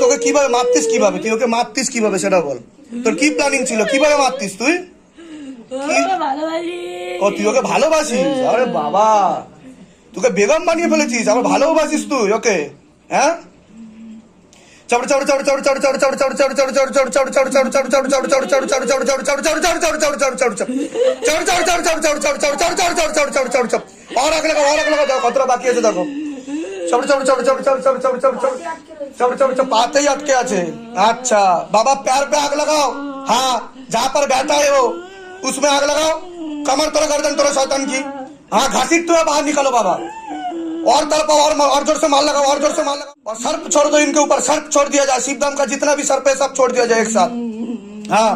তোকে কিভাবে মারতিস, কিভাবে তুই ওকে মারতিস, কিভাবে সেটা বল। তোর কি প্ল্যানিং ছিল, কিভাবে মারতিস তুই? ভালোবাসি। ও তুই ওকে ভালোবাসিস? আরে বাবা, তোকে বেগম বানিয়ে ফেলেছিস, আবার ভালোবাসিস তুই ওকে? হ্যাঁ, और आग लगाओ, और आग लगाओ, কতটা বাকি আছে দেখো। पाते ही अटके आछे। अच्छा बाबा, पैर पे आग लगाओ। हाँ, जहाँ पर बैठा है वो उसमें आग लगाओ। कमर तोड़ा, गर्दन तोड़ा शैतान की। हाँ, घसीट तो बाहर निकालो बाबा, और तड़पाओ, और जोर से मार लगाओ, और जोर से मार लगाओ, और सर्प छोड़ दो इनके ऊपर, सर्प छोड़ दिया जाए, शिवधाम का जितना भी सर्प है सब छोड़ दिया जाए एक साथ। हाँ,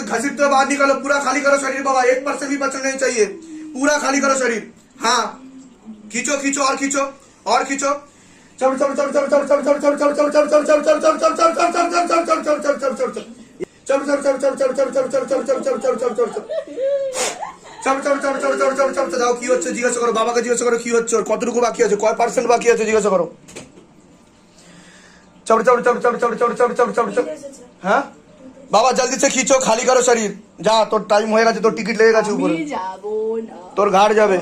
घसीट तो बाहर निकालो, पूरा खाली करो शरीर बाबा, 1% भी बचना नहीं चाहिए, पूरा खाली करो शरीर। हाँ, खींचो खींचो और खींचो और खींचो। দাও কি হচ্ছে জিজ্ঞাসা করো, বাবাকে জিজ্ঞাসা করো কি হচ্ছে, কতটুকু বাকি আছে, কয় পার্সেন্ট বাকি আছে জিজ্ঞাসা করো। हाँ बाबा, जल्दी से खींचो, खाली करो शरीर, जा, तो टाइम होएगा, तो टिकट लगेगा ऊपर, তোর ঘাট যাবে।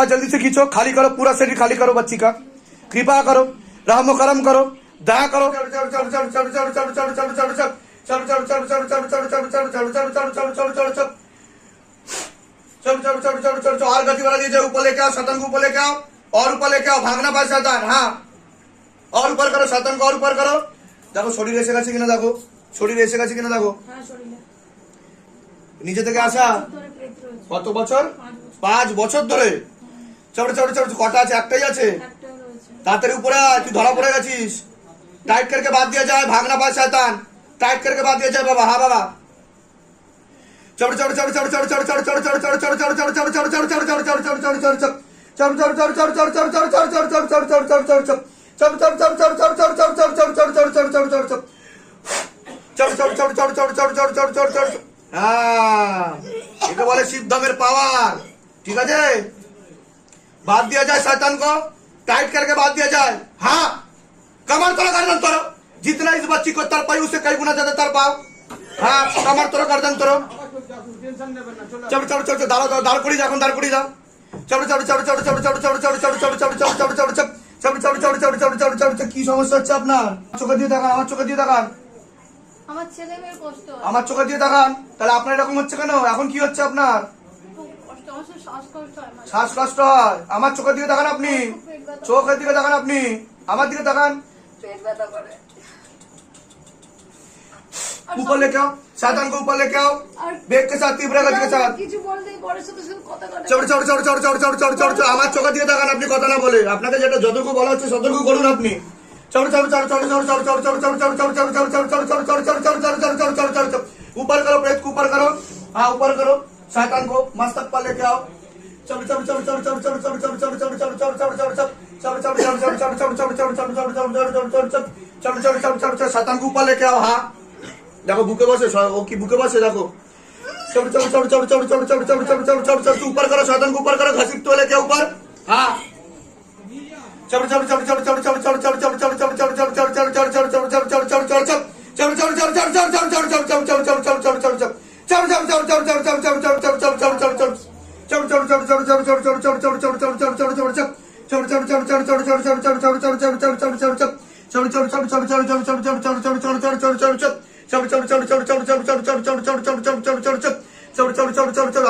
जल्दी से खींचो, खाली करो, पूरा शरीर खाली करो, बच्ची का कृपा करो, रहम करम करो, दया करो। और गति वाला दीजिए, ऊपर लेके आओ, शैतान को ऊपर लेके आओ, और ऊपर लेके आओ, भागना पाए शैतान। हाँ, और ऊपर करो शैतान को, और ऊपर करो। দেখো শরীর এসে গেছে কিনা, দেখো শরীর এসে গেছে কিনা, দেখো নিচে থেকে আসা কত বছর, 5 বছর ধরে। কটা আছে, একটাই আছে, তাড়াতাড়ি উপরে আয়, তুই ধরা পড়ে গেছিস। टाइट करके बात दिया जाए, भागना पाए शैतान, टाइट करके बात दिया जाए बाबा। हाँ बाबा, একে বলে শিবধামের পাওয়ার। ঠিক আছে, बात दिया जाए शैतान को, टाइट करके बात दिया जाए। हाँ, कमर तोड़ो, गर्दन तोड़ो, जितना इस बच्ची को तड़पाई उससे कई गुना ज्यादा तड़पाओ। हाँ, कमर तोड़ो, गर्दन तोड़ो। दाঁড়াও, দাঁড় করিয়ে যাও, এখন দাঁড় করিয়ে যাও। কি সমস্যা হচ্ছে আপনার? চোখে দিয়ে দেখান, আমার চোখে দিয়ে দেখান, আমার ছেলে মেয়ের কষ্ট হয়, আমার চোখে দিয়ে দেখান। তাহলে আপনার এরকম হচ্ছে কেন? এখন কি হচ্ছে আপনার? কষ্ট, আমার শ্বাসকষ্ট হয়, শ্বাসকষ্ট হয়, আমার চোখে দিয়ে দেখান, আপনি চোখের দিকে দেখান, আপনি আমার দিকে দেখান। পেট ব্যথা করে। ऊपर लेके आओ, शैतान को ऊपर लेके आओ, बेग के साथ, तीव्र गति के साथ। কিছু বলতেই পরে শুধু শুধু কথা করে। আমার চোখে দিয়ে দেখান, আপনি কথা না বলে, আপনাকে যেটা যতটুকু বলা হচ্ছে সতর্ক করুন আপনি। ऊपर करो, पेट को ऊपर करो। हाँ, ऊपर करो, शैतान को मस्तक पर लेके आओ। शैतान को ऊपर लेके आओ। हाँ, देखो बुके बसे, वो की बुके बसे, देखो ऊपर करो, शैतान को ऊपर करो, घसीट तो लेके ऊपर। हाँ,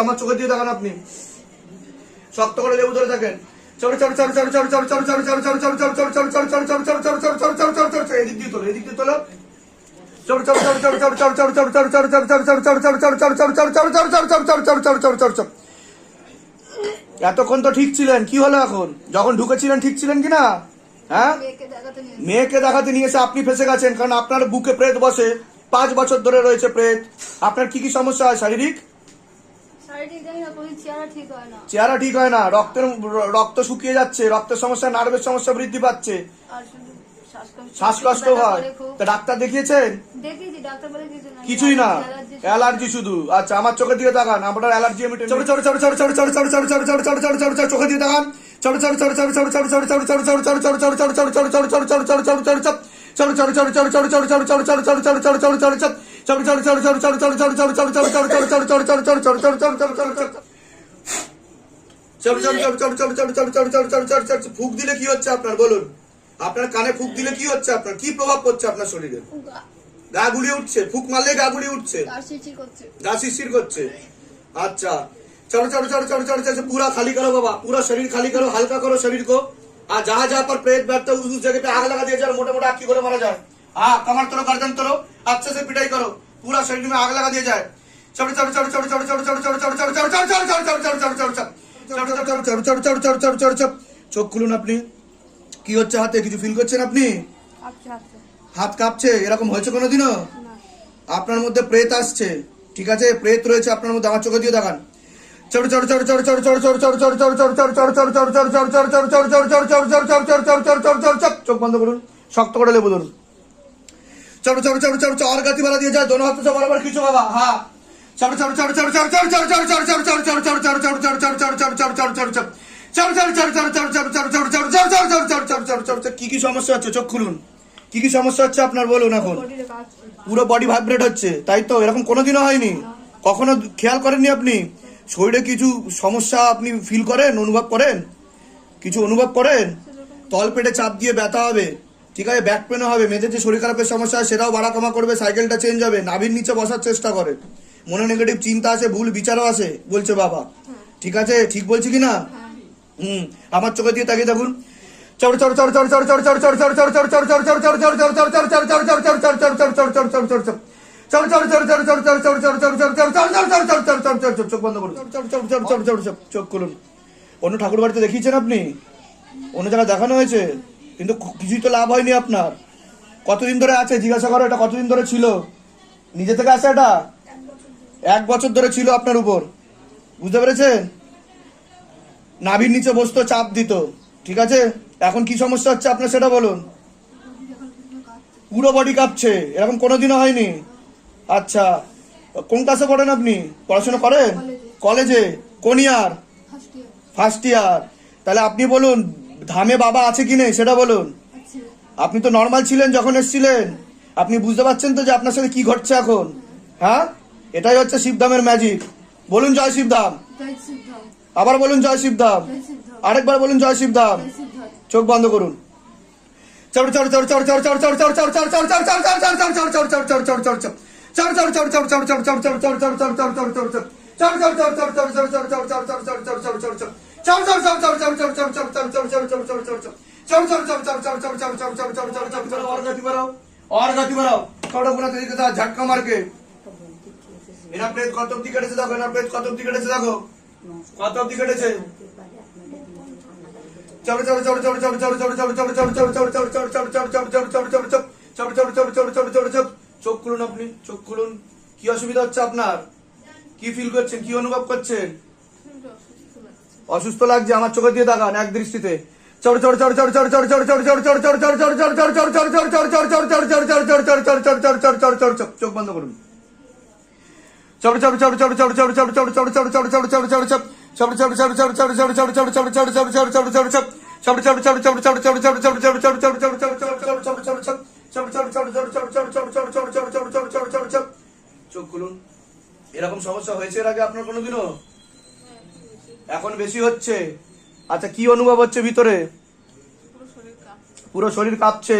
আমার চোখে দিয়ে দেখান আপনি, শক্ত করে লেবু ধরে থাকেন। এদিক দিয়ে তোলো, এদিক দিয়ে তোলো। এতক্ষণ তো ঠিক ছিলেন, কি হলো এখন? যখন ঢুকেছিলেন ঠিক ছিলেন কিনা? হ্যাঁ, মেয়েকে দেখাতে নিয়ে মেয়েকে দেখাতে নিয়ে এসে আপনি ফেসে গেছেন, কারণ আপনার বুকে প্রেত বসে, 5 বছর ধরে রয়েছে প্রেত। আপনার কি কি সমস্যা হয় শারীরিক? শারীরিক জানি না, কোনো চেহারা ঠিক হয় না। চেহারা ঠিক হয় না, রক্ত শুকিয়ে যাচ্ছে, রক্তের সমস্যা, নার্ভের সমস্যা বৃদ্ধি পাচ্ছে, আর শুধু শ্বাসকষ্ট ব্যথা হয়। করে খুব। তা ডাক্তার দেখিয়েছেন? দেখিয়েছি, ডাক্তার বলে কিছু না, কিছুই না, অ্যালার্জি। অ্যালার্জি শুধু। আচ্ছা, আমার চোখের দিকে তাকান, আপনার অ্যালার্জি আমি চোখে দিয়ে তাকান। ফুক দিলে কি হচ্ছে আপনার বলুন? আপনার কানে ফুক দিলে কি হচ্ছে আপনার? কি প্রভাব পড়ছে আপনার শরীরে? গা গুলিয়ে উঠছে, ফুক মারলে গা গুলিয়ে উঠছে, আর শিরশির করছে। গা শিরশির করছে। আচ্ছা, पूरा खाली करो बाबा, पूरा शरीर खाली करो, हल्का करो शरीर को। और जहां जहां पर प्रेत बैठता है उस जगह पे आग लगा दिया जाए, मोटे मोटे आग की गोले मारा जाए। हाँ, कमर तोड़ो, गर्दन तोड़ो, अच्छे से पिटाई करो, पूरा शरीर में आग लगा दिया जाए। চোখ খুলুন আপনি। কি হচ্ছে হাতে? কিছু ফিল করছেন আপনি? আচ্ছা আচ্ছা হাত কাঁপছে? এরকম হয়েছে কোনোদিনও? না। আপনার মধ্যে প্রেত আসছে, ঠিক আছে, প্রেত রয়েছে আপনার মধ্যে, আমার চোখে দিয়ে দেখান। চোখ বন্ধ করুন, শক্ত করে লেবু ধরুন। और गति वाला दिया जाए, दोनों हाथों से बराबर खींचो बाबा। हाँ, কি কি সমস্যা হচ্ছে? চোখ খুলুন, কি কি সমস্যা হচ্ছে আপনার বলুন এখন? বডিতে কাজ পুরো বডি ভাইব্রেট হচ্ছে, তাই তো? এরকম কোনোদিনও হয়নি? কখনো খেয়াল করেননি আপনি? শরীরে কিছু সমস্যা আপনি ফিল করেন, অনুভব করেন? কিছু অনুভব করেন? তল পেটে চাপ দিয়ে ব্যথা হবে, ঠিক আছে, ব্যাক পেনও হবে, মেয়েদের যে শরীর খারাপের সমস্যা হয় সেটাও বাড়া কমা করবে, সাইকেলটা চেঞ্জ হবে, নাভির নিচে বসার চেষ্টা করে, মনে নেগেটিভ চিন্তা আসে, ভুল বিচারও আসে, বলছে বাবা। ঠিক আছে, ঠিক বলছি কি না? আমার চোখে দিয়ে তাকিয়ে দেখুন। চোখ বন্ধ করুন, চোখ খুলুন। অন্য ঠাকুর বাড়িতে দেখিয়েছেন আপনি? অন্য জায়গায় দেখানো হয়েছে, কিন্তু কিছুই তো লাভ হয়নি আপনার। কতদিন ধরে আছে জিজ্ঞাসা করো, এটা কতদিন ধরে ছিল? নিজে থেকে আসে এটা? 1 বছর ধরে ছিল আপনার উপর, বুঝতে পেরেছেন? নাভির নিচে বসতো, চাপ দিত, ঠিক আছে। এখন কি সমস্যা হচ্ছে আপনার সেটা বলুন। পুরো বডি কাঁপছে, এরকম কোনোদিনও হয়নি? আচ্ছা, কোন ক্লাসে পড়েন আপনি? পড়াশোনা করেন? কলেজে? কোন ইয়ার? First year. তাহলে আপনি বলুন, ধামে বাবা আছে কি নেই সেটা বলুন। আপনি তো নর্মাল ছিলেন যখন এসেছিলেন, আপনি বুঝতে পারছেন তো যে আপনার সাথে কি ঘটছে এখন? হ্যাঁ, এটাই হচ্ছে শিবধামের ম্যাজিক। বলুন জয় শিবধাম, আবার বলুন জয় শিবধাম, আরেকবার বলুন জয় শিবধাম। চোখ বন্ধ করুন। और गति बढ़ाओ, थोड़ा गुना तेजी के साथ झटका मार के। এনার প্রেত কত অব্দি কেটেছে দেখো, এনার প্রেত কত অব্দি কেটেছে দেখো, কত অব্দি কেটেছে। চোখ খুলুন আপনি, চোখ খুলুন। কি অসুবিধা হচ্ছে আপনার? কি ফিল করছেন, কি অনুভব করছেন? অসুস্থ লাগছে? আমার চোখে দিয়ে তাকান এক দৃষ্টিতে। চোখ বন্ধ করুন। চোখ খুলুন। এরকম সমস্যা হয়েছে এর আগে আপনার কোনোদিনও? এখন বেশি হচ্ছে। আচ্ছা, কি অনুভব হচ্ছে ভিতরে? পুরো শরীর কাঁপছে। পুরো শরীর কাঁপছে।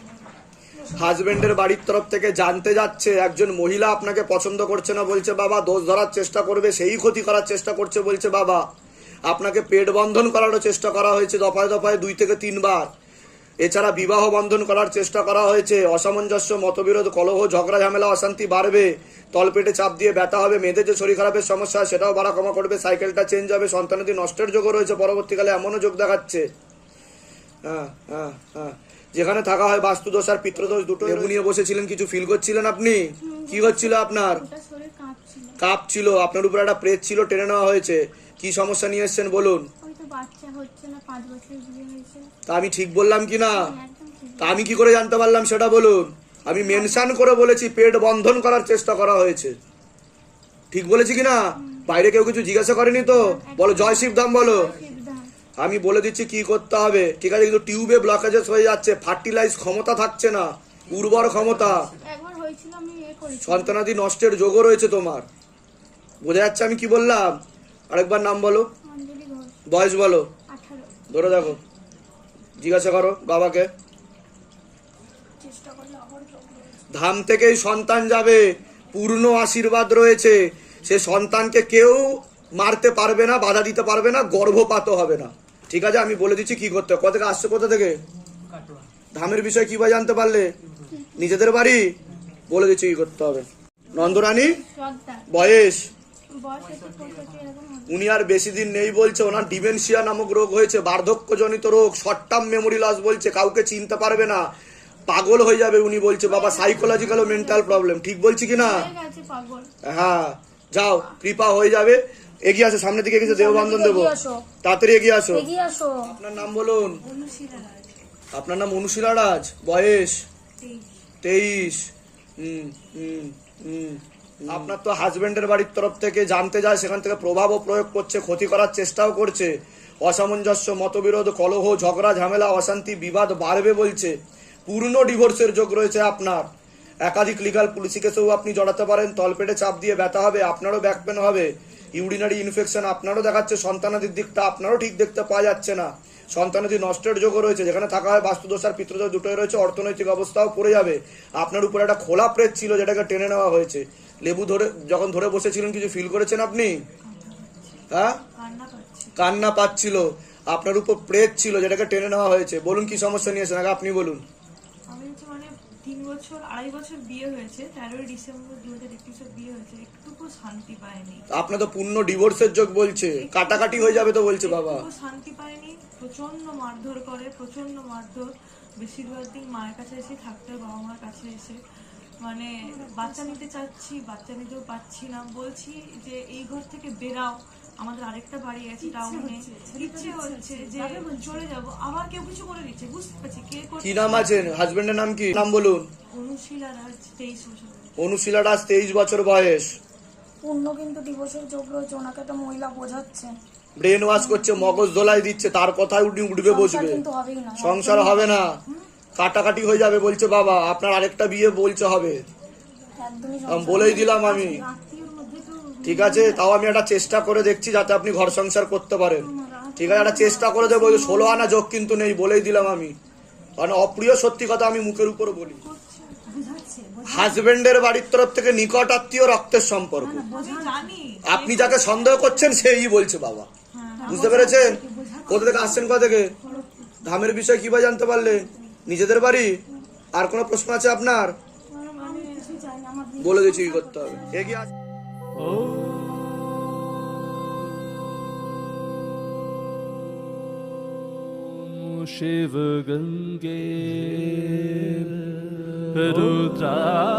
হাজবেন্ডের বাড়ির তরফ থেকে জানতে যাচ্ছে একজন মহিলা আপনাকে পছন্দ করছে না বলছে বাবা, দোষ ধরার চেষ্টা করবে, সেই ক্ষতি করার চেষ্টা করছে বলছে বাবা, আপনাকে পেট বন্ধন করারও চেষ্টা করা হয়েছে দফায় দফায় 2 থেকে 3 বার। এছাড়া বিবাহ বন্ধন করার চেষ্টা করা হয়েছে। অসামঞ্জস্য, মতবিরোধ, কলহ, ঝগড়া, ঝামেলা, অশান্তি বাড়বে, তলপেটে চাপ দিয়ে ব্যথা হবে, মেয়েদের যে শরীর খারাপের সমস্যা সেটাও বাড়া কমা করবে, সাইকেলটা চেঞ্জ হবে, সন্তানাদি নষ্টের যোগও রয়েছে পরবর্তীকালে, এমনও যোগ দেখাচ্ছে। হ্যাঁ হ্যাঁ হ্যাঁ, যেখানে থাকা হয় বাস্তুদোষ আর পিতৃদোষ দুটো। লেবু নিয়ে বসেছিলেন, কিছু ফিল করছিলেন আপনি? কি হচ্ছিল আপনার? ওটা শরীর কাঁপছিল। কাঁপছিল, আপনার উপর একটা প্রেত ছিল, টেনে নেওয়া হয়েছে। কি সমস্যা নিয়ে এসেছেন বলুন? ওই তো বাচ্চা হচ্ছে না, 5 বছর বিয়ে হয়েছে। তা আমি ঠিক বললাম কি না? একদম ঠিক। তা আমি কি করে জানতে পারলাম সেটা বলুন? আমি মেনশন করে বলেছি পেট বন্ধন করার চেষ্টা করা হয়েছে। ঠিক বলেছি কি না? বাইরে কেউ কিছু জিজ্ঞাসা করেনি তো? বলো জয় শিবধাম বলো। সিদ্ধান্ত। আমি বলে দিচ্ছি কি করতে হবে, ঠিক আছে? কিন্তু টিউবে ব্লকেজেস হয়ে যাচ্ছে, ফার্টিলাইজ ক্ষমতা থাকছে না, উর্বর ক্ষমতা, একবার হয়েছিল, আমি করেছি। সন্তানাদি নষ্টের যোগও রয়েছে তোমার। বোঝা যাচ্ছে আমি কি বললাম? আরেকবার নাম বলো, অঞ্জলি ঘোষ, বয়স বলো, 18। ধরে দেখো, জিজ্ঞাসা করো বাবাকে। চেষ্টা করলে আবার যোগ রয়েছে। ধাম থেকেই সন্তান যাবে, পূর্ণ আশীর্বাদ রয়েছে। সে সন্তানকে কেউ মারতে পারবে না, বাধা দিতে পারবে না, গর্ভপাতও হবে না। ঠিক আছে, আমি বলে দিচ্ছি কি করতে হবে। কোথা থেকে আসছে, কোথা থেকে? ধামের বিষয় কি ভাই জানতে পারলে? নিজেদের বাড়ি? বলে দিচ্ছি কি করতে হবে। নন্দরানী সর্দার। বয়স? বয়স হচ্ছে 65 এরকম হবে। উনি আর বেশি দিন নেই বলছে, ওনার ডিমেনশিয়া নামক রোগ হয়েছে, বার্ধক্যজনিত রোগ, শর্ট টার্ম মেমোরি লস বলছে, কাউকে চিনতে পারবে না, পাগল হয়ে যাবে উনি বলছে বাবা, সাইকোলজিক্যাল ও মেন্টাল প্রবলেম। ঠিক বলছি কি না? হয়ে গেছে পাগল। হ্যাঁ, যাও, কৃপা হয়ে যাবে। এগিয়ে আসো, সামনের দিকে এগিয়ে দেববন্ধন দেবো, তাড়াতাড়ি এগিয়ে আসো। এগিয়ে আসো। আপনার নাম বলুন। আপনার নাম অনুশীলা রাজ, বয়স 23। আপনার তো হাজবেন্ডের বাড়ির তরফ থেকে জানতে যায়, সেখান থেকে প্রভাবও প্রয়োগ করছে, ক্ষতি করার চেষ্টাও করছে, অসামঞ্জস্য, মতবিরোধ, কলহ, ঝগড়া, ঝামেলা, অশান্তি, বিবাদ বাড়বে বলছে, পূর্ণ ডিভোর্সের যোগ রয়েছে আপনার। একাধিক লিগাল পুলিশি কেসেও আপনি জড়াতে পারেন, তলপেটে চাপ দিয়ে ব্যথা হবে, আপনারও ব্যাক পেন হবে, ইউরিনারি ইনফেকশন আপনারও দেখাচ্ছে, সন্তানাদির দিকটা আপনারও ঠিক দেখতে পাওয়া যাচ্ছে না, সন্তানাদি নষ্টের যোগও রয়েছে। যেখানে থাকা হয় বাস্তুদোষ আর পিতৃদোষ দুটোই রয়েছে, অর্থনৈতিক অবস্থাও পড়ে যাবে। আপনার উপর একটা খোলা প্রেত ছিল যেটাকে টেনে নেওয়া হয়েছে। লেবু ধরে যখন ধরে বসেছিলেন কিছু ফিল করেছেন আপনি? হ্যাঁ, কান্না পাচ্ছিল। আপনার উপর প্রেত ছিল যেটাকে টেনে নেওয়া হয়েছে। বলুন কি সমস্যা নিয়েছেন, আগে আপনি বলুন। আমি হচ্ছে মানে 2.5 বছর বিয়ে হয়েছে, 13 ডিসেম্বর 2021 বিয়ে হয়েছে, একটুকু শান্তি পাইনি। আপনার তো পূর্ণ ডিভোর্সের যোগ বলছে, কাটাকাটি হয়ে যাবে তো বলছে বাবা। একটুকু শান্তি পাইনি, প্রচন্ড মারধর করে, প্রচন্ড মারধর। বেশিরভাগ দিন মায়ের কাছে এসে থাকতে হয়, বাবা মার কাছে এসে। মানে বাচ্চা নিতে চাচ্ছি, বাচ্চা নিতেও পাচ্ছি না, বলছি যে এই ঘর থেকে বেরাও, আমাদের আরেকটা বাড়ি আছে টাউনে, ইচ্ছে হচ্ছে যে চলে যাব, আবার কেউ কিছু করে দিচ্ছে, বুঝতে পারছি কে করছে। কি নাম আছে হাজবেন্ডের, নাম কি, নাম বলুন। অনুশীলা রাজ, 23 বছর। অনুশীলা দাস, 23 বছর বয়স। পূর্ণ কিন্তু দিবসের যোগ রয়েছে, ওনাকে একটা মহিলা বোঝাচ্ছে, ব্রেন ওয়াশ করছে, মগজ দোলাই দিচ্ছে, তার কথায় উঠে উঠবে বসবে, কিন্তু হবেই না। সংসার হবে না, কাটাকাটি হয়ে যাবে বলছে বাবা। আপনার আরেকটা বিয়ে বলছে হবে, একদমই আমি বলেই দিলাম আমি। ঠিক আছে, তাও আমি একটা চেষ্টা করে দেখছি যাতে আপনি ঘর সংসার করতে পারেন। ঠিক আছে, একটা চেষ্টা করে দেবো। 16 আনা যোগ কিন্তু নেই, বলেই দিলাম আমি, কারণ অপ্রিয় সত্যি কথা আমি মুখের উপর বলি। হাজবেন্ডের বাড়ির তরফ থেকে নিকট আত্মীয়, রক্তের সম্পর্ক। আমি জানি আপনি যাকে সন্দেহ করছেন সেই বলছে বাবা, বুঝতে পেরেছেন? কোথা থেকে আসছেন, কোথা থেকে? ধামের বিষয় কি ভাই জানতে পারলেন? নিজেদের বাড়ি? আর কোনো প্রশ্ন আছে আপনার? বলে দিচ্ছি কি করতে হবে, এগিয়ে আসুন। शिव गंगे रुद्रा